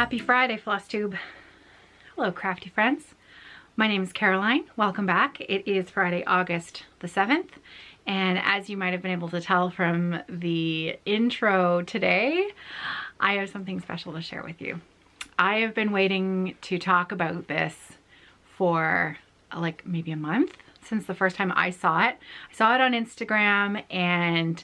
Happy Friday, FlossTube. Hello, crafty friends. My name is Caroline. Welcome back. It is Friday, August the 7th. And as you might have been able to tell from the intro today, I have something special to share with you. I have been waiting to talk about this for like maybe a month since the first time I saw it. I saw it on Instagram and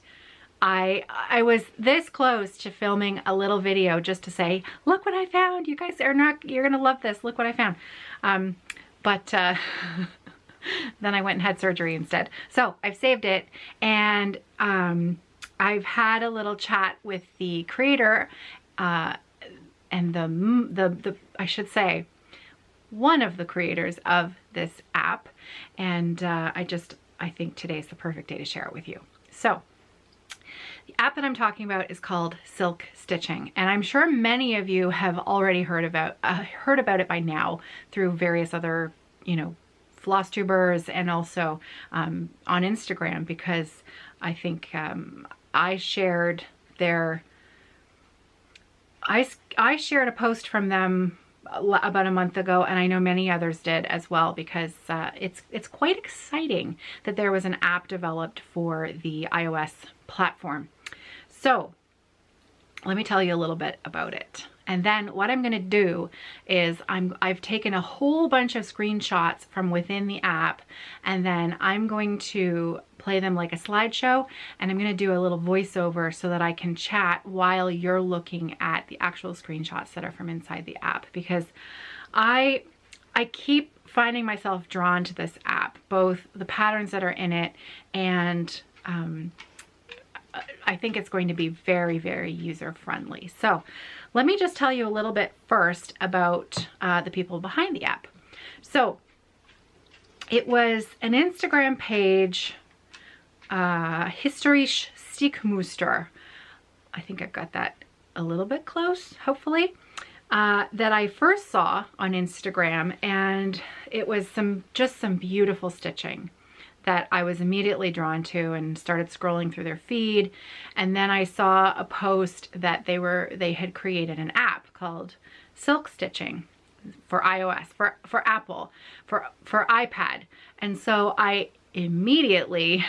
I was this close to filming a little video just to say, look what I found. You guys are you're gonna love this. Look what I found. But then I went and had surgery instead. So I've saved it, and I've had a little chat with the creator and the I should say one of the creators of this app, and I think today's the perfect day to share it with you. So the app that I'm talking about is called Silk Stitching, and I'm sure many of you have already heard about it by now through various other, floss tubers, and also on Instagram, because I think I shared I shared a post from them about a month ago, and I know many others did as well, because it's quite exciting that there was an app developed for the iOS platform. So let me tell you a little bit about it. And then what I'm going to do is I've taken a whole bunch of screenshots from within the app, and then I'm going to play them like a slideshow, and I'm going to do a little voiceover so that I can chat while you're looking at the actual screenshots that are from inside the app, because I keep finding myself drawn to this app, both the patterns that are in it, and I think it's going to be very, very user-friendly. So let me just tell you a little bit first about the people behind the app. So it was an Instagram page, Historisch Stickmuster. I think I've got that a little bit close, hopefully, that I first saw on Instagram, and it was just some beautiful stitching that I was immediately drawn to and started scrolling through their feed. And then I saw a post that they had created an app called Silk Stitching for iOS, for Apple, for iPad. And so I immediately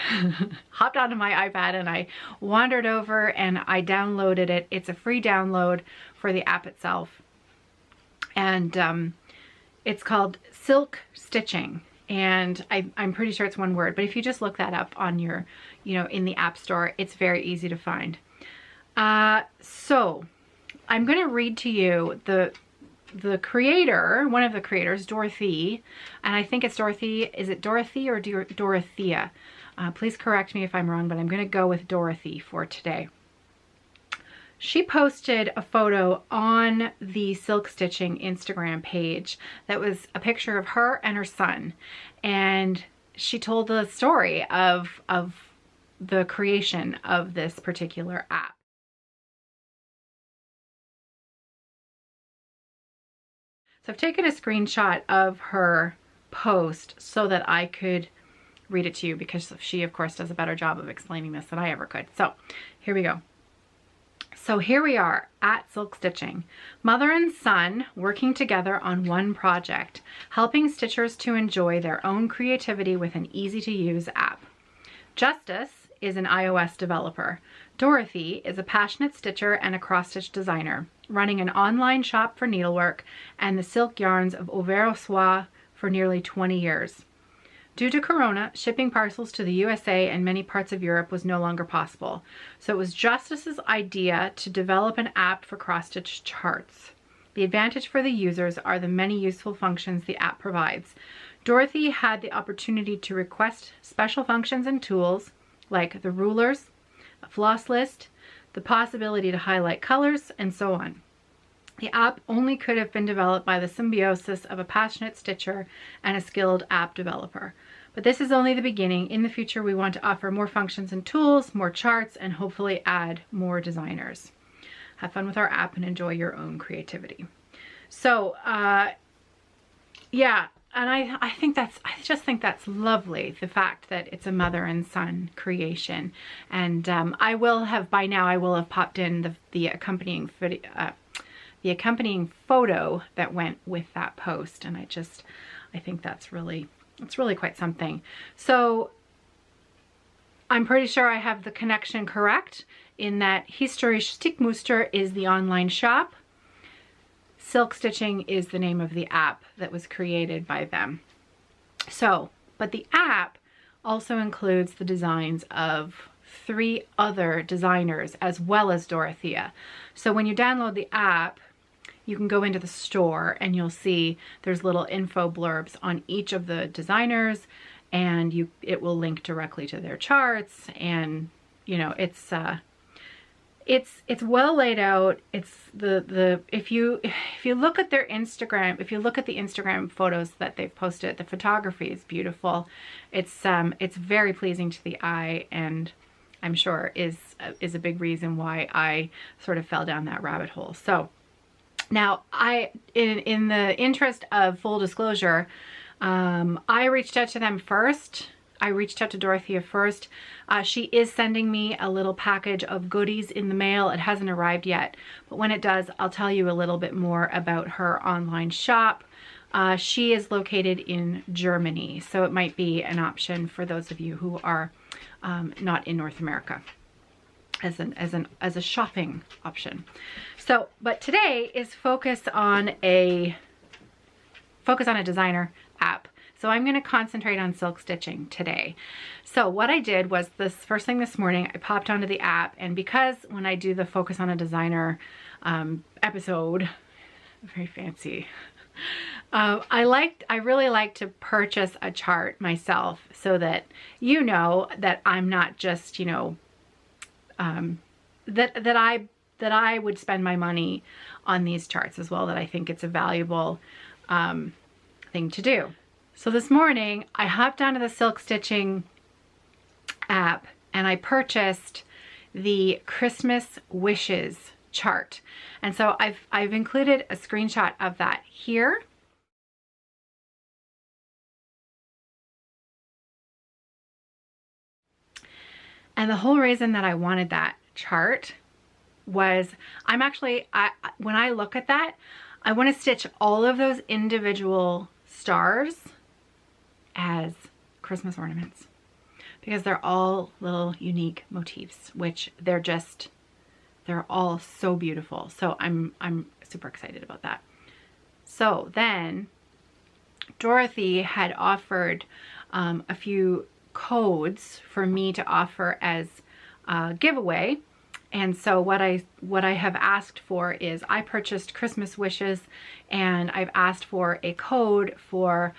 hopped onto my iPad and I wandered over and I downloaded it. It's a free download for the app itself. And it's called Silk Stitching. And I'm pretty sure it's one word, but if you just look that up on your, in the App Store, it's very easy to find. So I'm going to read to you the creator, one of the creators, Dorothy, and I think it's Dorothy. Is it Dorothy or Dorothea? Please correct me if I'm wrong, but I'm going to go with Dorothy for today. She posted a photo on the Silk Stitching Instagram page that was a picture of her and her son. And she told the story of the creation of this particular app. So I've taken a screenshot of her post so that I could read it to you, because she, of course, does a better job of explaining this than I ever could. So here we go. So here we are at Silk Stitching, mother and son working together on one project, helping stitchers to enjoy their own creativity with an easy-to-use app. Justice is an iOS developer. Dorothy is a passionate stitcher and a cross-stitch designer, running an online shop for needlework and the silk yarns of Auvergne for nearly 20 years. Due to Corona, shipping parcels to the USA and many parts of Europe was no longer possible, so it was Justice's idea to develop an app for cross-stitch charts. The advantage for the users are the many useful functions the app provides. Dorothy had the opportunity to request special functions and tools like the rulers, a floss list, the possibility to highlight colors, and so on. The app only could have been developed by the symbiosis of a passionate stitcher and a skilled app developer. But this is only the beginning. In the future, we want to offer more functions and tools, more charts, and hopefully add more designers. Have fun with our app and enjoy your own creativity. So, yeah, and I just think that's lovely, the fact that it's a mother and son creation. And by now I will have popped in the accompanying the accompanying photo that went with that post. And I think that's really, it's really quite something. So I'm pretty sure I have the connection correct in that Historisch Stickmuster is the online shop. Silk Stitching is the name of the app that was created by them. So, but the app also includes the designs of 3 other designers as well as Dorothea. So when you download the app, you can go into the store and you'll see there's little info blurbs on each of the designers, and it will link directly to their charts. And you know, it's well laid out. It's if you look at their Instagram, if you look at the Instagram photos that they've posted, the photography is beautiful. It's very pleasing to the eye, and I'm sure is a big reason why I sort of fell down that rabbit hole. So now in the interest of full disclosure, I reached out to them first. I reached out to Dorothea first. She is sending me a little package of goodies in the mail. It hasn't arrived yet, but when it does, I'll tell you a little bit more about her online shop. She is located in Germany, so it might be an option for those of you who are not in North America as a shopping option. So, but today is focus on a designer app. So I'm going to concentrate on silk stitching today. So what I did was this first thing this morning, I popped onto the app, and because when I do the focus on a designer episode, very fancy, I really like to purchase a chart myself so that you know that I'm not just, you know, that I would spend my money on these charts as well, that I think it's a valuable thing to do. So this morning I hopped onto the silk stitching app and I purchased the Christmas wishes chart. And so I've included a screenshot of that here. And the whole reason that I wanted that chart was when I look at that, I want to stitch all of those individual stars as Christmas ornaments, because they're all little unique motifs, which they're all so beautiful. So I'm super excited about that. So then Dorothy had offered a few codes for me to offer as a giveaway. And so what I have asked for is, I purchased Christmas wishes, and I've asked for a code for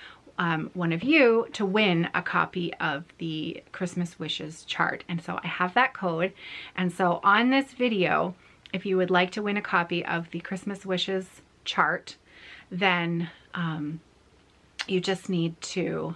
one of you to win a copy of the Christmas wishes chart. And so I have that code. And so on this video, if you would like to win a copy of the Christmas wishes chart, then you just need to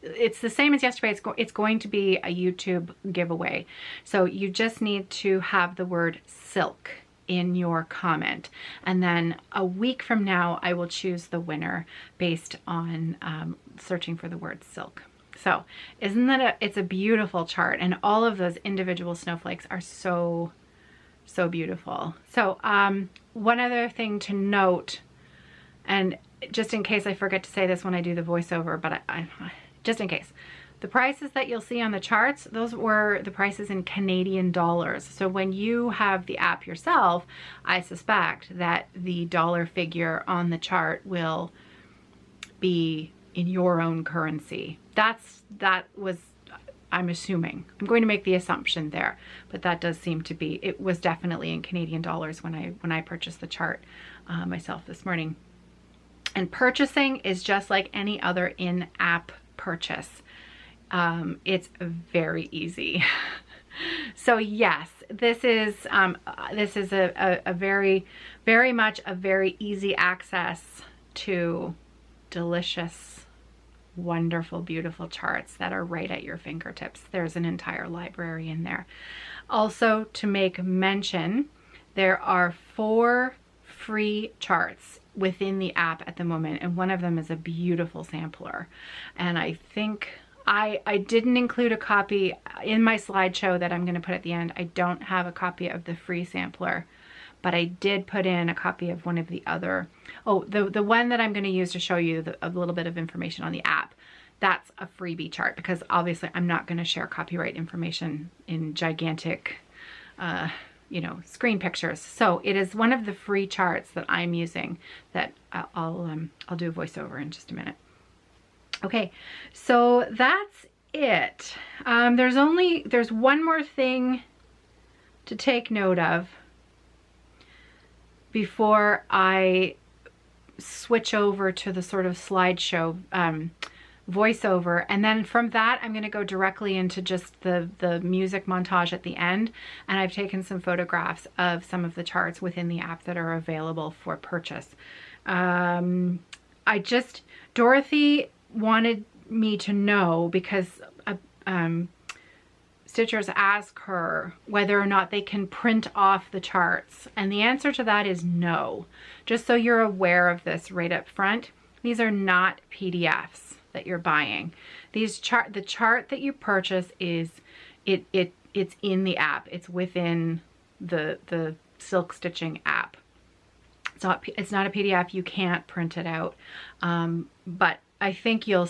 it's the same as yesterday. It's going to be a YouTube giveaway. So you just need to have the word silk in your comment, and then a week from now I will choose the winner based on searching for the word silk. So isn't that it's a beautiful chart, and all of those individual snowflakes are so beautiful. So one other thing to note, and just in case I forget to say this when I do the voiceover, but I just in case, the prices that you'll see on the charts, those were the prices in Canadian dollars. So when you have the app yourself, I suspect that the dollar figure on the chart will be in your own currency. That was, I'm assuming. I'm going to make the assumption there, but that does seem to be, it was definitely in Canadian dollars when I purchased the chart myself this morning. And purchasing is just like any other in-app purchase. It's very easy. So yes, this is a very much a very easy access to delicious, wonderful, beautiful charts that are right at your fingertips. There's an entire library in there. Also, to make mention, there are 4 free charts within the app at the moment, and one of them is a beautiful sampler. And I think I didn't include a copy in my slideshow that I'm going to put at the end. I don't have a copy of the free sampler, but I did put in a copy of one of the other, the one that I'm going to use to show you a little bit of information on the app. That's a freebie chart, because obviously I'm not going to share copyright information in gigantic, you know, screen pictures. So it is one of the free charts that I'm using that I'll do a voiceover in just a minute. Okay, so that's it. There's one more thing to take note of before I switch over to the sort of slideshow voiceover, and then from that I'm going to go directly into just the music montage at the end. And I've taken some photographs of some of the charts within the app that are available for purchase. Dorothy wanted me to know, because stitchers ask her whether or not they can print off the charts, and the answer to that is no. Just so you're aware of this right up front, these are not PDFs that you're buying. The chart that you purchase is it's in the app. It's within the silk stitching app. It's not a PDF. You can't print it out. But I think you'll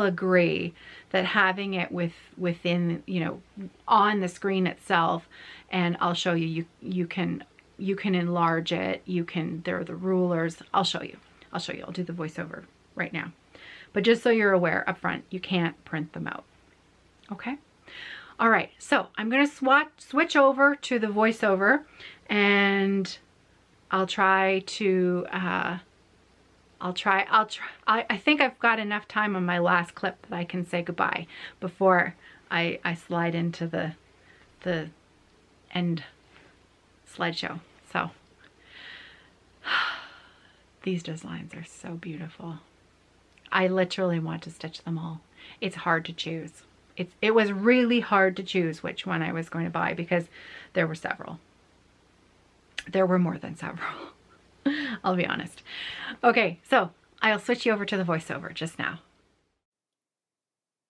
agree that having it within, you know, on the screen itself, and I'll show you, you can enlarge it. There are the rulers. I'll show you. I'll do the voiceover right now. But just so you're aware up front, you can't print them out. Okay? All right, so I'm going to switch over to the voiceover, and I'll try to, I think I've got enough time on my last clip that I can say goodbye before I slide into the end slideshow. So these designs are so beautiful. I literally want to stitch them all. It's hard to choose. It was really hard to choose which one I was going to buy, because there were several. There were more than several. I'll be honest. Okay, so I'll switch you over to the voiceover just now.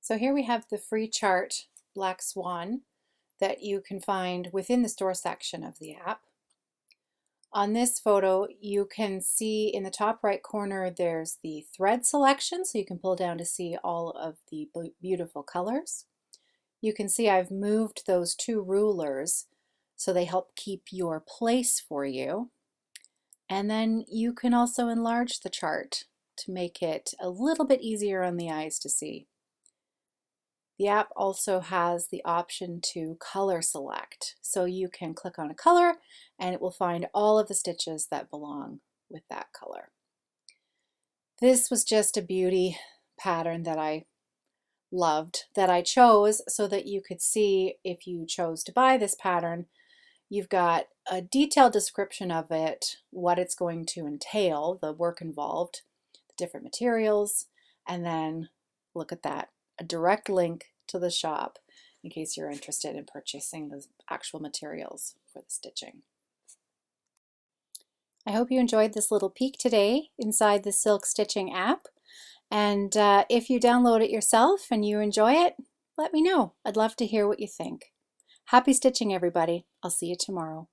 So here we have the free chart, Black Swan, that you can find within the store section of the app. On this photo, you can see in the top right corner, there's the thread selection, so you can pull down to see all of the beautiful colors. You can see I've moved those two rulers so they help keep your place for you. And then you can also enlarge the chart to make it a little bit easier on the eyes to see. The app also has the option to color select, so you can click on a color and it will find all of the stitches that belong with that color. This was just a beauty pattern that I loved, that I chose so that you could see, if you chose to buy this pattern, you've got a detailed description of it, what it's going to entail, the work involved, the different materials, and then look at that, a direct link to the shop in case you're interested in purchasing the actual materials for the stitching. I hope you enjoyed this little peek today inside the Silk Stitching app. And if you download it yourself and you enjoy it, let me know. I'd love to hear what you think. Happy stitching, everybody. I'll see you tomorrow.